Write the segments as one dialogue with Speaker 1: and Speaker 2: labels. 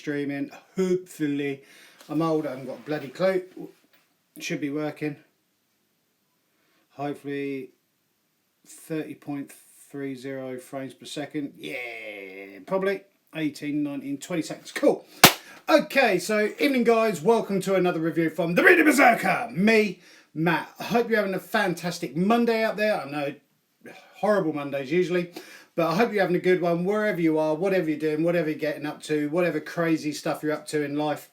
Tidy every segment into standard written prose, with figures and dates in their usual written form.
Speaker 1: streaming. Hopefully, I'm old, I haven't got a bloody clue. Should be working. Hopefully 30.30 frames per second. Yeah, probably 18, 19, 20 seconds. Cool. Okay, so evening guys, welcome to another review from the Bearded Berserker. Me, Matt. I hope you're having a fantastic Monday out there. I know, horrible Mondays usually, but I hope you're having a good one wherever you are, whatever you're doing, whatever you're getting up to, whatever crazy stuff you're up to in life.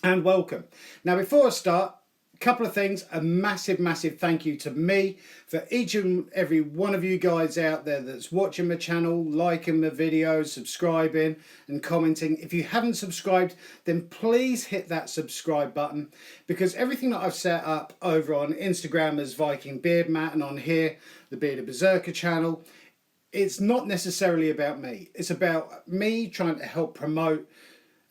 Speaker 1: And welcome. Now before I start, a couple of things. A massive thank you to me for each and every one of you guys out there that's watching my channel, liking my videos, subscribing and commenting. If you haven't subscribed, then please hit that subscribe button, because everything that I've set up over on Instagram as Viking Beard Matt and on here, the Bearded Berserker channel, it's not necessarily about me. It's about me trying to help promote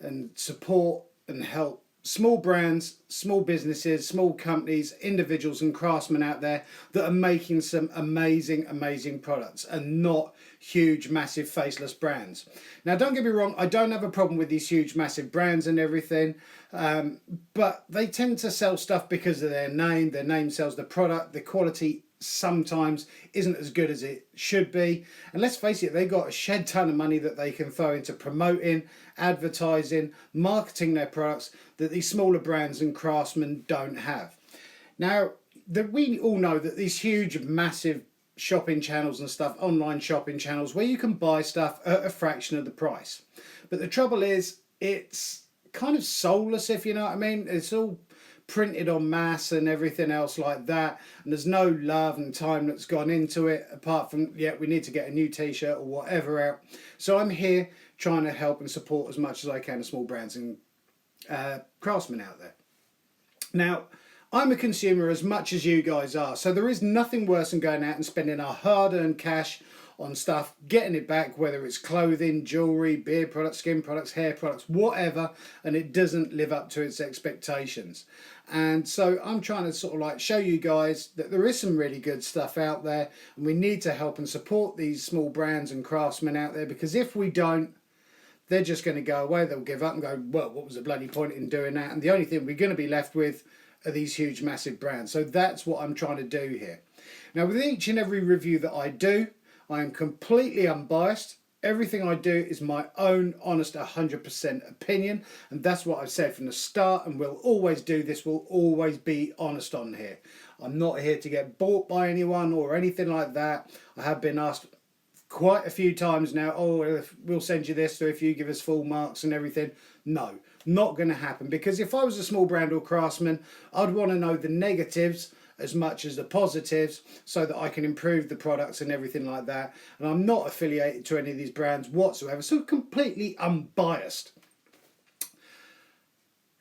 Speaker 1: and support and help small brands, small businesses, small companies, individuals and craftsmen out there that are making some amazing products and not huge, massive, faceless brands. Now, don't get me wrong, I don't have a problem with these huge, massive brands and everything, but they tend to sell stuff because of their name. Their name sells the product. The quality sometimes isn't as good as it should be, and let's face it, they got a shed ton of money that they can throw into promoting, advertising, marketing their products that these smaller brands and craftsmen don't have. Now, we all know that these huge massive shopping channels and stuff, online shopping channels where you can buy stuff at a fraction of the price, but the trouble is it's kind of soulless, if you know what I mean. It's all printed en masse and everything else like that, and there's no love and time that's gone into it apart from, yeah, we need to get a new t-shirt or whatever out. So I'm here trying to help and support as much as I can the small brands and craftsmen out there. Now, I'm a consumer as much as you guys are, so there is nothing worse than going out and spending our hard-earned cash on stuff, getting it back, whether it's clothing, jewellery, beard products, skin products, hair products, whatever, and it doesn't live up to its expectations. And so I'm trying to sort of like show you guys that there is some really good stuff out there, and we need to help and support these small brands and craftsmen out there, because if we don't, they're just going to go away. They'll give up and go, well, what was the bloody point in doing that? And the only thing we're going to be left with are these huge massive brands. So that's what I'm trying to do here. Now, with each and every review that I do, I am completely unbiased. Everything I do is my own honest 100% opinion, and that's what I've said from the start, and we'll always do this. We'll always be honest on here. I'm not here to get bought by anyone or anything like that. I have been asked quite a few times now, oh, we'll send you this, so if you give us full marks and everything. No, not going to happen, because if I was a small brand or craftsman, I'd want to know the negatives as much as the positives, so that I can improve the products and everything like that. And I'm not affiliated to any of these brands whatsoever, so completely unbiased.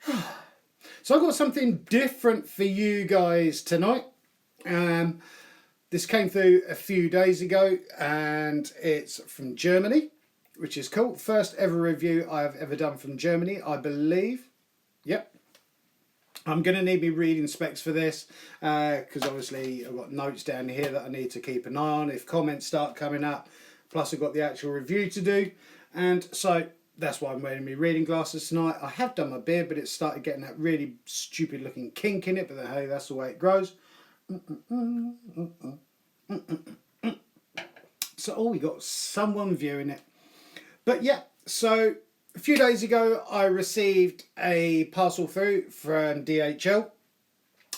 Speaker 1: So I've got something different for you guys tonight. This came through a few days ago, and it's from Germany, which is cool. First ever review I have ever done from Germany, I believe. Yep. I'm going to need me reading specs for this, because obviously I've got notes down here that I need to keep an eye on if comments start coming up. Plus I've got the actual review to do, and so that's why I'm wearing my reading glasses tonight. I have done my beard, but it started getting that really stupid looking kink in it, but hey, that's the way it grows. So, oh, we got someone viewing it. But yeah, so a few days ago, I received a parcel through from DHL,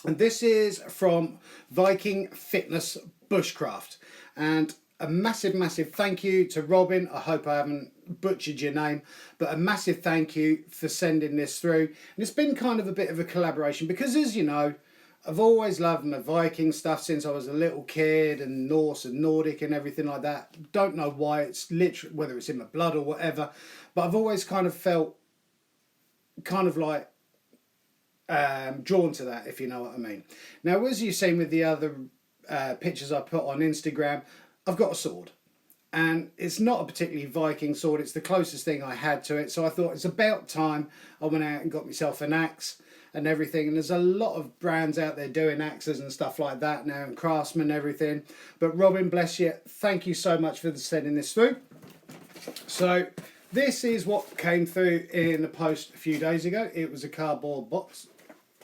Speaker 1: and this is from Viking Fitness Bushcraft. And a massive thank you to Robin. I hope I haven't butchered your name, but a massive thank you for sending this through. And it's been kind of a bit of a collaboration, because as you know, I've always loved my Viking stuff since I was a little kid, and Norse and Nordic and everything like that. Don't know why, it's literally, whether it's in my blood or whatever, but I've always kind of felt kind of like drawn to that, if you know what I mean. Now, as you've seen with the other pictures I put on Instagram, I've got a sword. And it's not a particularly Viking sword, it's the closest thing I had to it, so I thought it's about time I went out and got myself an axe and everything. And there's a lot of brands out there doing axes and stuff like that now, and craftsmen and everything. But Robin, bless you, thank you so much for sending this through. So this is what came through in the post a few days ago. It was a cardboard box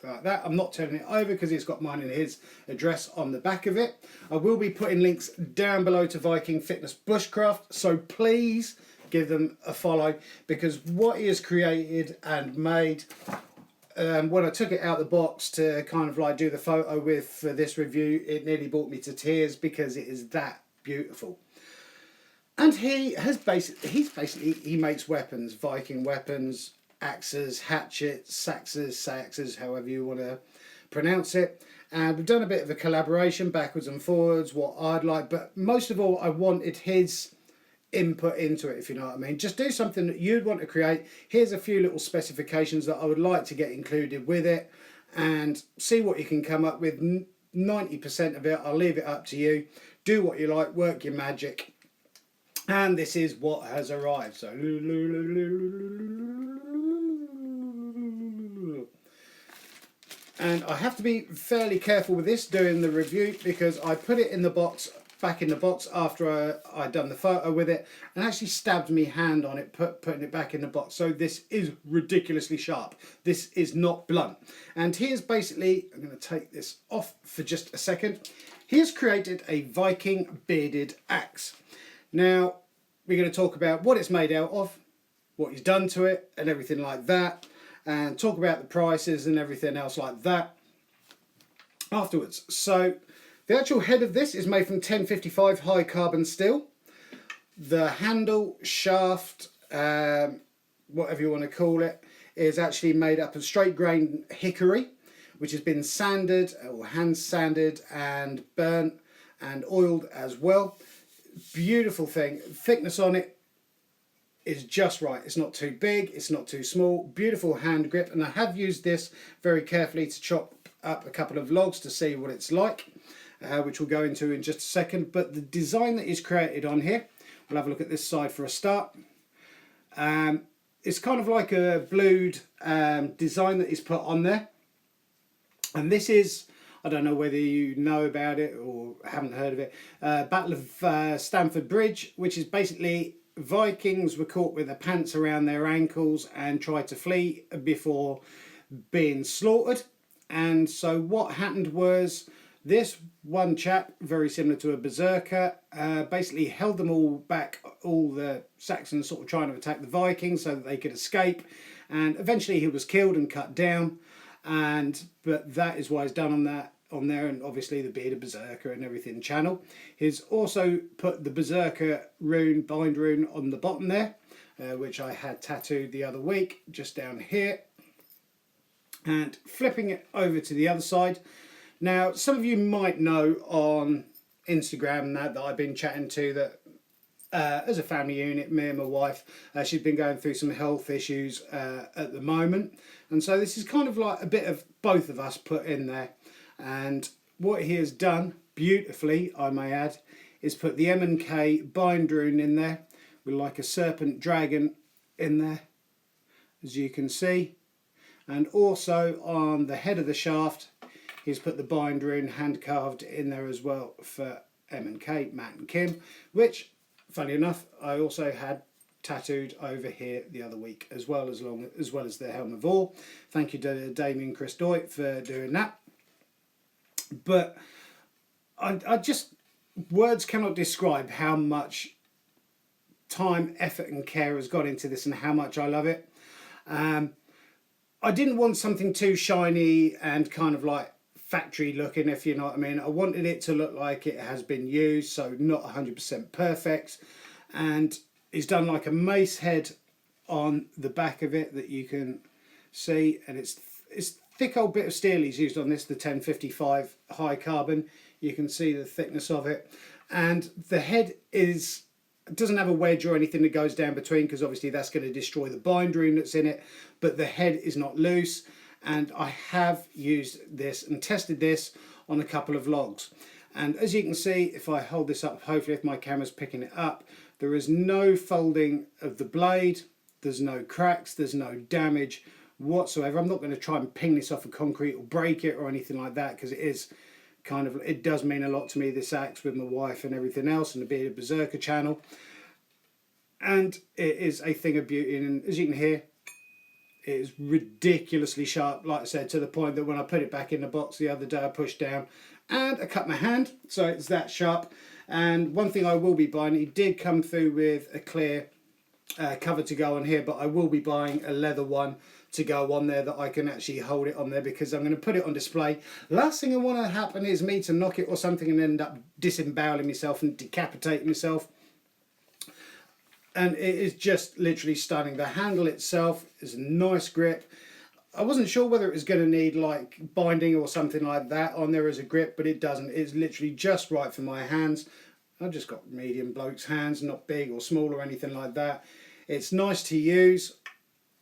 Speaker 1: like that. I'm not turning it over because it's got mine and his address on the back of it. I will be putting links down below to Viking Fitness Bushcraft, so please give them a follow, because what he has created and made, when I took it out of the box to kind of like do the photo with for this review, it nearly brought me to tears because it is that beautiful. And he makes weapons, Viking weapons, axes, hatchets, saxes, however you want to pronounce it. And we've done a bit of a collaboration backwards and forwards, what I'd like, but most of all I wanted his input into it, if you know what I mean. Just do something that you'd want to create. Here's a few little specifications that I would like to get included with it, and see what you can come up with. 90% of it I'll leave it up to you. Do what you like, work your magic. And this is what has arrived. So and I have to be fairly careful with this doing the review, because I put it in the box, back in the box after I'd done the photo with it, and actually stabbed me hand on it putting it back in the box. So this is ridiculously sharp. This is not blunt. And here's basically, I'm going to take this off for just a second. He has created a Viking bearded axe. Now we're going to talk about what it's made out of, what he's done to it and everything like that, and talk about the prices and everything else like that afterwards. So the actual head of this is made from 1055 high carbon steel. The handle, shaft, whatever you want to call it, is actually made up of straight grain hickory, which has been sanded or hand sanded and burnt and oiled as well. Beautiful thing. Thickness on it is just right. It's not too big, it's not too small. Beautiful hand grip, and I have used this very carefully to chop up a couple of logs to see what it's like, which we'll go into in just a second. But the design that is created on here, we'll have a look at this side for a start. It's kind of like a blued design that is put on there, and this is, I don't know whether you know about it or haven't heard of it, Battle of Stamford Bridge, which is basically Vikings were caught with their pants around their ankles and tried to flee before being slaughtered. And so what happened was, this one chap, very similar to a berserker, basically held them all back, all the Saxons sort of trying to attack the Vikings so that they could escape, and eventually he was killed and cut down. But that is why it's done on there, and obviously the bearded berserker and everything channel. He's also put the berserker rune, bind rune, on the bottom there, which I had tattooed the other week, just down here. And flipping it over to the other side. Now, some of you might know on Instagram that I've been chatting to that as a family unit, me and my wife, she's been going through some health issues at the moment. And so this is kind of like a bit of both of us put in there. And what he has done beautifully, I may add, is put the M&K bind rune in there with like a serpent dragon in there, as you can see. And also on the head of the shaft, he's put the bind rune hand carved in there as well for M&K, Matt and Kim, which, funny enough, I also had tattooed over here the other week as well as the Helm of All. Thank you to Damien Chris Doit for doing that. But I just, words cannot describe how much time, effort and care has gone into this and how much I love it. I didn't want something too shiny and kind of like factory looking, if you know what I mean. I wanted it to look like it has been used, so not 100% perfect. And he's done like a mace head on the back of it that you can see, and it's thick old bit of steel he's used on this, the 1055 high carbon. You can see the thickness of it, and the head doesn't have a wedge or anything that goes down between, because obviously that's going to destroy the bind rune that's in it, but the head is not loose. And I have used this and tested this on a couple of logs, and as you can see, if I hold this up, hopefully if my camera's picking it up, there is no folding of the blade, there's no cracks, there's no damage whatsoever. I'm not going to try and ping this off of concrete or break it or anything like that, because it does mean a lot to me, this axe, with my wife and everything else, and the Bearded Berserker channel. and it is a thing of beauty. And as you can hear, it is ridiculously sharp, like I said, to the point that when I put it back in the box the other day, I pushed down and I cut my hand, so it's that sharp. And one thing I will be buying, it did come through with a clear cover to go on here, but I will be buying a leather one to go on there that I can actually hold it on there, because I'm going to put it on display. Last thing I want to happen is me to knock it or something and end up disemboweling myself and decapitating myself. And it is just literally stunning. The handle itself is a nice grip. I wasn't sure whether it was going to need like binding or something like that on there as a grip, but it doesn't. It's literally just right for my hands. I've just got medium bloke's hands, not big or small or anything like that. It's nice to use,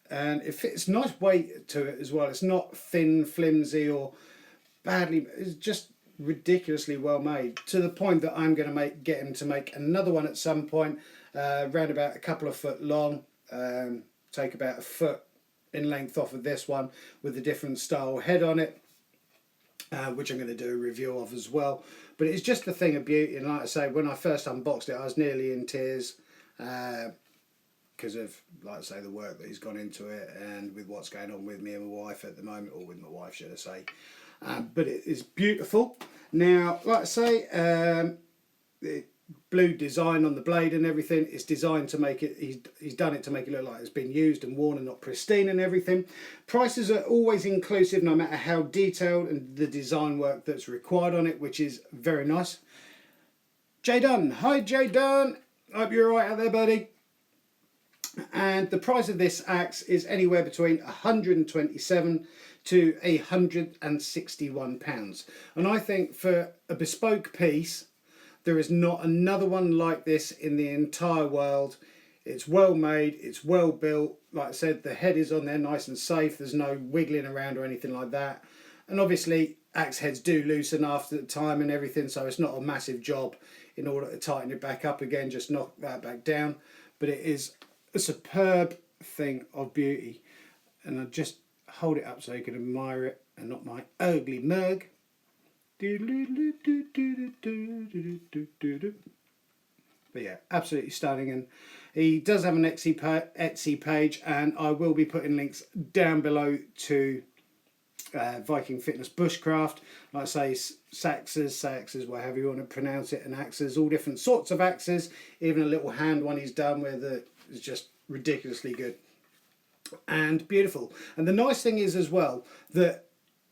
Speaker 1: and it fits nice weight to it as well. It's not thin, flimsy or badly. It's just ridiculously well made, to the point that I'm going to get him to make another one at some point, around about a couple of foot long, take about a foot in length off of this one with a different style head on it, which I'm going to do a review of as well. But it's just a thing of beauty, and like I say, when I first unboxed it I was nearly in tears, because of, like I say, the work that he's gone into it and with what's going on with me and my wife at the moment, or with my wife should I say. But it is beautiful. Now, like I say, the blue design on the blade and everything is designed to make it, he's done it to make it look like it's been used and worn and not pristine and everything. Prices are always inclusive, no matter how detailed and the design work that's required on it, which is very nice. Jay Dunn, hi Jay Dunn, hope you're alright out there, buddy. And the price of this axe is anywhere between 127 to £161, and I think for a bespoke piece there is not another one like this in the entire world. It's well made, it's well built. Like I said, the head is on there nice and safe, there's no wiggling around or anything like that. And obviously axe heads do loosen after the time and everything, so it's not a massive job in order to tighten it back up again, just knock that back down. But it is a superb thing of beauty, and I'll just hold it up so you can admire it and not my ugly mug. But yeah, absolutely stunning. And he does have an Etsy page, and I will be putting links down below to Viking Fitness Bushcraft. Like I say, saxes, whatever you want to pronounce it, and axes, all different sorts of axes, even a little hand one he's done with it is just ridiculously good and beautiful. And the nice thing is as well that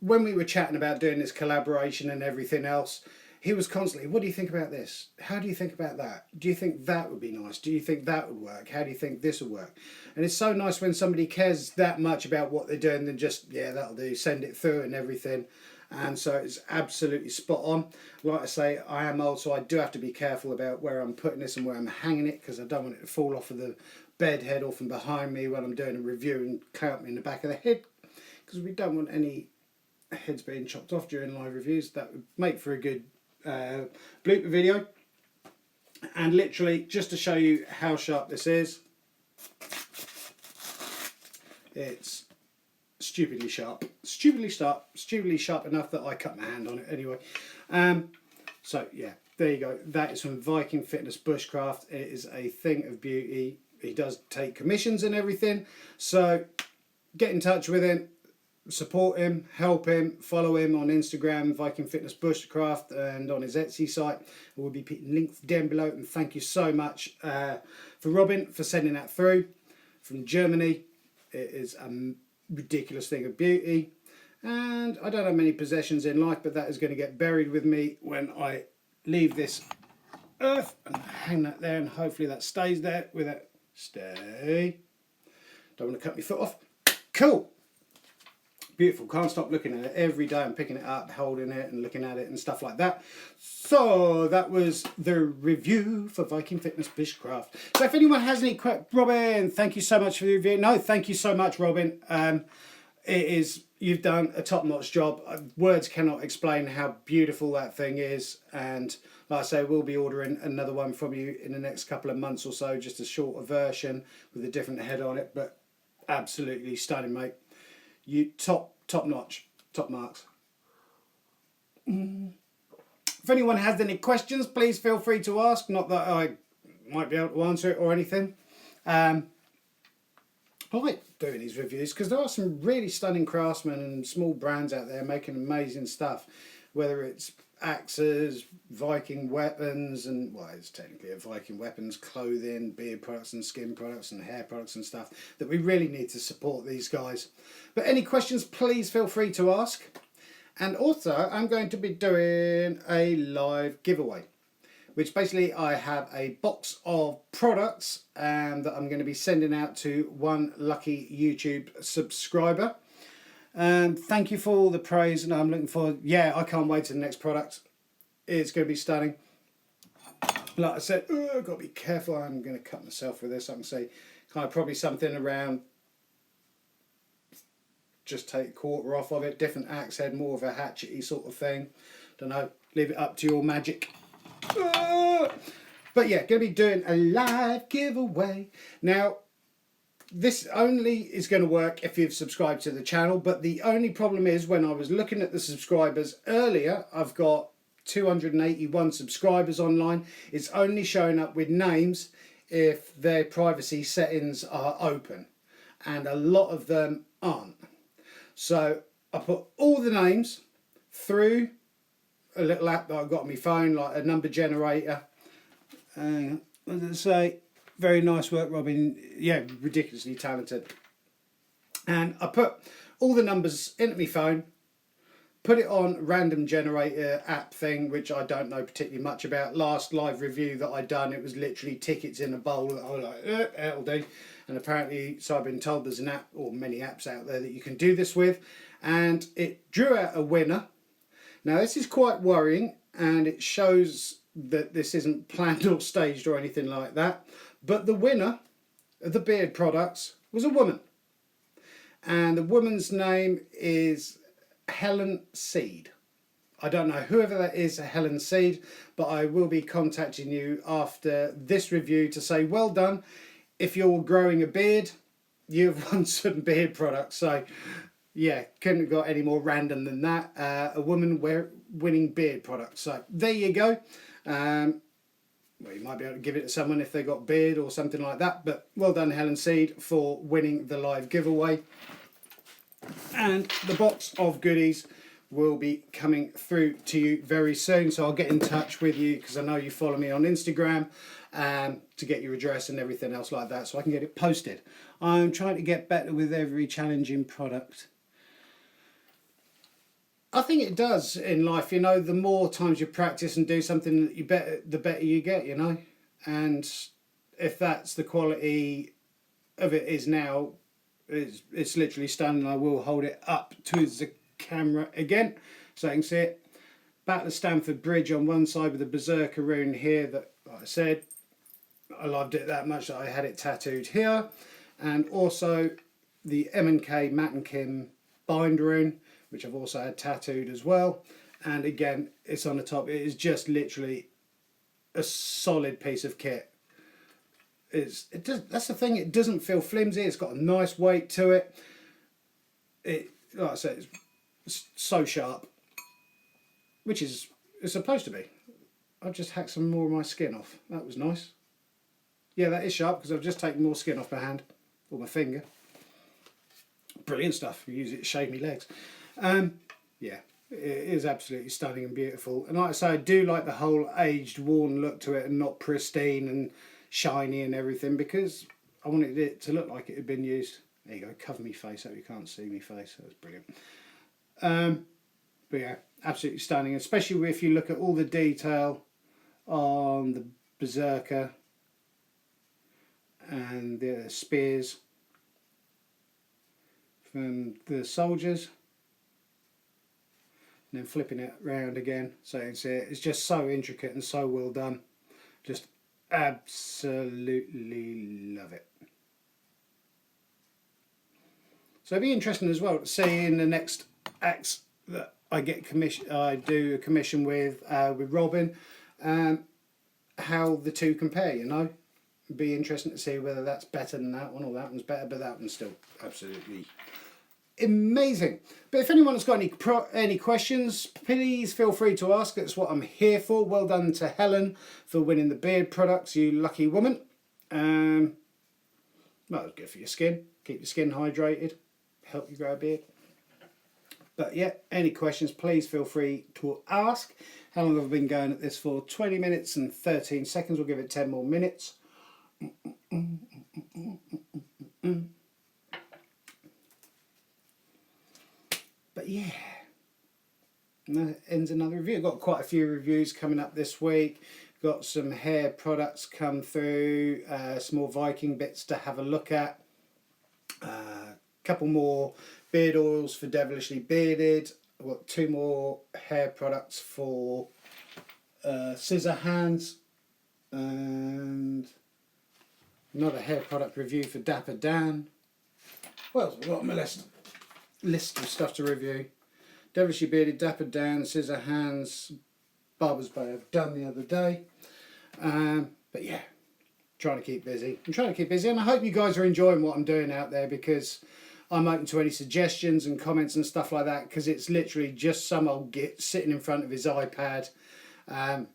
Speaker 1: when we were chatting about doing this collaboration and everything else, he was constantly, what do you think about this? How do you think about that? Do you think that would be nice? Do you think that would work? How do you think this would work? And it's so nice when somebody cares that much about what they're doing than just, yeah, that'll do, send it through and everything. And so it's absolutely spot on. Like I say, I am old, so I do have to be careful about where I'm putting this and where I'm hanging it, because I don't want it to fall off of the bed head or from behind me when I'm doing a review and clamp me in the back of the head, because we don't want any heads being chopped off during live reviews. That would make for a good blooper video. And literally, just to show you how sharp this is, it's stupidly sharp enough that I cut my hand on it anyway. So yeah, there you go. That is from Viking Fitness Bushcraft. It is a thing of beauty. He does take commissions and everything, so get in touch with him, support him, help him, follow him on Instagram, Viking Fitness Bushcraft, and on his Etsy site. We'll be putting links down below. And thank you so much for Robin for sending that through from Germany. It is a ridiculous thing of beauty, and I don't have many possessions in life, but that is going to get buried with me when I leave this earth, and hang that there, and hopefully that stays there with it. Stay. Don't want to cut my foot off. Cool. Beautiful. Can't stop looking at it every day and picking it up, holding it and looking at it and stuff like that. So that was the review for Viking Fitness Bushcraft. So if anyone has any questions, Robin, thank you so much for the review. No, thank you so much, Robin. You've done a top-notch job. Words cannot explain how beautiful that thing is. And like I say, we'll be ordering another one from you in the next couple of months or so, just a shorter version with a different head on it. But absolutely stunning, mate. You top-notch, top marks. If anyone has any questions, please feel free to ask. Not that I might be able to answer it or anything. I like doing these reviews because there are some really stunning craftsmen and small brands out there making amazing stuff, whether it's axes, Viking weapons, and well, it's technically a Viking weapons, clothing, beard products and skin products and hair products and stuff that we really need to support these guys. But any questions, please feel free to ask. And also, I'm going to be doing a live giveaway, which basically I have a box of products that I'm going to be sending out to one lucky YouTube subscriber. Thank you for all the praise, and I'm looking forward. Yeah, I can't wait to the next product. It's going to be stunning. Like I said, I've got to be careful. I'm going to cut myself with this. I can say kind of probably something around, just take a quarter off of it, different axe head, more of a hatchety sort of thing. Don't know, leave it up to your magic. But yeah, going to be doing a live giveaway. Now, this only is going to work if you've subscribed to the channel, but the only problem is when I was looking at the subscribers earlier, I've got 281 subscribers online. It's only showing up with names if their privacy settings are open, and a lot of them aren't. So I put all the names through a little app that I've got on my phone, like a number generator. What did it say? Very nice work, Robin. Yeah, ridiculously talented. And I put all the numbers into my phone, put it on random generator app thing, which I don't know particularly much about. Last live review that I done, it was literally tickets in a bowl that I was like, that'll do. And apparently, so I've been told there's an app, or many apps out there that you can do this with. And it drew out a winner. Now this is quite worrying, and it shows that this isn't planned or staged or anything like that. But the winner of the beard products was a woman. And the woman's name is Helen Seed. I don't know whoever that is, Helen Seed, but I will be contacting you after this review to say well done. If you're growing a beard, you've won some beard products. So yeah, couldn't have got any more random than that. A woman winning beard products. So there you go. Well, you might be able to give it to someone if they got beard or something like that. But well done, Helen Seed, for winning the live giveaway. And the box of goodies will be coming through to you very soon. So I'll get in touch with you because I know you follow me on Instagram to get your address and everything else like that, so I can get it posted. I'm trying to get better with every challenging product. I think it does in life, you know, the more times you practice and do something, the better you get, you know. And if that's the quality of it is now, it's literally stunning. I will hold it up to the camera again so you can see it. Battle of Stamford Bridge on one side with the Berserker rune here that, like I said, I loved it that much that I had it tattooed here. And also the M&K Matt and Kim bind rune, which I've also had tattooed as well. And again, it's on the top. It is just literally a solid piece of kit. That's the thing, it doesn't feel flimsy. It's got a nice weight to it. Like I said, it's so sharp, which it's supposed to be. I've just hacked some more of my skin off. That was nice. Yeah, that is sharp because I've just taken more skin off my hand or my finger. Brilliant stuff. You use it to shave my legs. Yeah, it is absolutely stunning and beautiful. And like I say, I do like the whole aged, worn look to it and not pristine and shiny and everything, because I wanted it to look like it had been used. There you go, cover me face so you can't see me face. That was brilliant. But yeah, absolutely stunning, especially if you look at all the detail on the Berserker and the spears from the soldiers, and then flipping it around again so you can see it. It's just so intricate and so well done. Just absolutely love it. So it'd be interesting as well to see in the next axe that I get I do a commission with Robin, how the two compare, you know. It'd be interesting to see whether that's better than that one or that one's better, but that one's still absolutely amazing. But if anyone's got any questions, please feel free to ask. That's what I'm here for. Well done to Helen for winning the beard products, you lucky woman. Well, it's good for your skin. Keep your skin hydrated. Help you grow a beard. But yeah, any questions, please feel free to ask. How long have I been going at this for? 20 minutes and 13 seconds. We'll give it 10 more minutes. But yeah, and that ends another review. Got quite a few reviews coming up this week. Got some hair products come through, some more Viking bits to have a look at. Couple more beard oils for Devilishly Bearded. I've got 2 more hair products for Scissor Hands, and another hair product review for Dapper Dan. What else have I got on my list of stuff to review? Devilishly Bearded, Dapper Dan, Scissor Hands, Barber's Bay I've done the other day. But yeah, trying to keep busy. I'm trying to keep busy, and I hope you guys are enjoying what I'm doing out there, because I'm open to any suggestions and comments and stuff like that, because it's literally just some old git sitting in front of his iPad, trying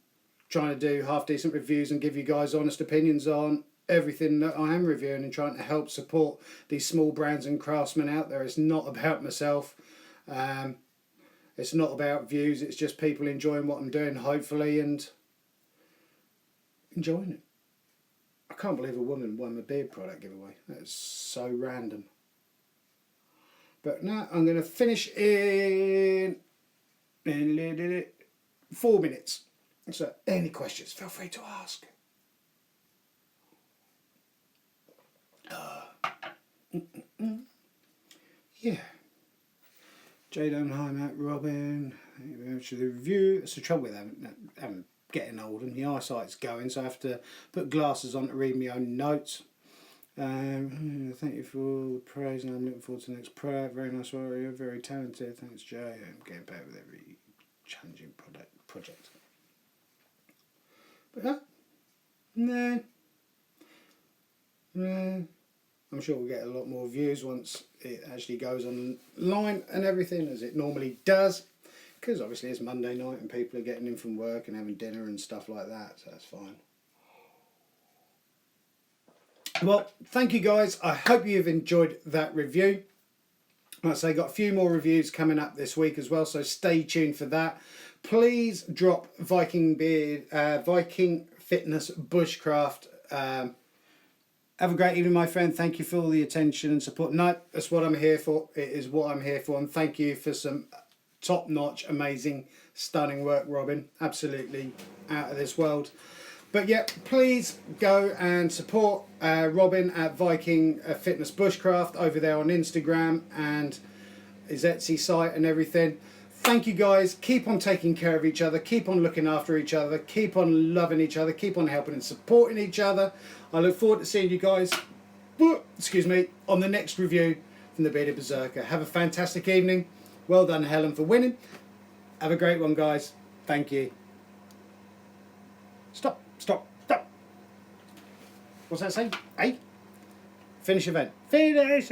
Speaker 1: to do half decent reviews and give you guys honest opinions on everything that I am reviewing, and trying to help support these small brands and craftsmen out there. It's not about myself. It's not about views. It's just people enjoying what I'm doing, hopefully, and enjoying it. I can't believe a woman won the beard product giveaway. That's so random. But now I'm going to finish in 4 minutes. So any questions, feel free to ask. Yeah. Jadon, hi Matt, Robin. Thank you very much for the review. It's the trouble with I'm getting old and the eyesight's going, so I have to put glasses on to read my own notes. Thank you for all the praise, and I'm looking forward to the next product. Very nice warrior, very talented. Thanks, Jay. I'm getting better with every challenging project. But no. I'm sure we'll get a lot more views once it actually goes online and everything, as it normally does, because obviously it's Monday night and people are getting in from work and having dinner and stuff like that, so that's fine. Well, thank you guys. I hope you've enjoyed that review. Like I say, got a few more reviews coming up this week as well, so stay tuned for that. Please drop Viking Fitness Bushcraft. Have a great evening, my friend. Thank you for all the attention and support. No, that's what I'm here for. It is what I'm here for. And thank you for some top-notch, amazing, stunning work, Robin. Absolutely out of this world. But yeah, please go and support Robin at Viking Fitness Bushcraft over there on Instagram and his Etsy site and everything. Thank you guys. Keep on taking care of each other. Keep on looking after each other. Keep on loving each other. Keep on helping and supporting each other. I look forward to seeing you guys, excuse me, on the next review from the Bearded Berserker. Have a fantastic evening. Well done, Helen, for winning. Have a great one, guys. Thank you. Stop. What's that saying? Hey? Finish event. Finish